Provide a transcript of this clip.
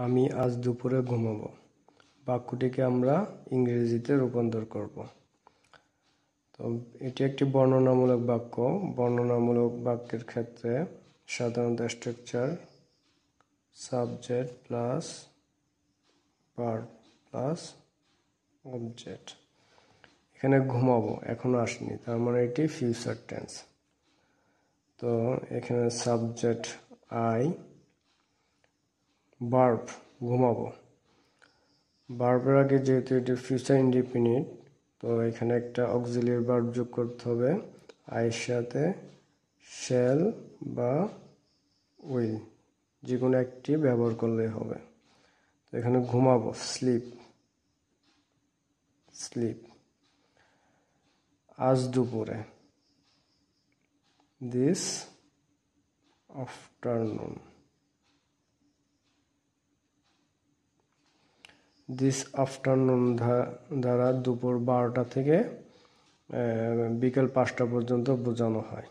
আমি আজ দুপুরে ঘুমাবো বাক্যটিকে আমরা ইংরেজিতে রূপান্তর করব। তো এটি একটি বর্ণনামূলক বাক্য। বর্ণনামূলক বাক্যের ক্ষেত্রে সাধারণত structure subject plus verb plus object. এখানে ঘুমাবো এখনো আসেনি, তার মানে এটি ফিউচার টেন্স। তো এখানে সাবজেক্ট আই, ভার্ব ঘুমাবো। ভার্বের আগে যেহেতু এটি ফিউচার ইনডিফিনিট, তো এখানে একটা অক্সিলিয়ারি ভার্ব যোগ করতে হবে। আইয়ের সাথে শ্যাল বা উইল যে কোনো একটি ব্যবহার করলেই হবে। তো এখানে ঘুমাবো স্লিপ, স্লিপ। আজ দুপুরে দিস আফটারনুন, দিস আফটারনুন দ্বারা দুপুর 12টা থেকে বিকেল 5টা পর্যন্ত বোঝানো হয়।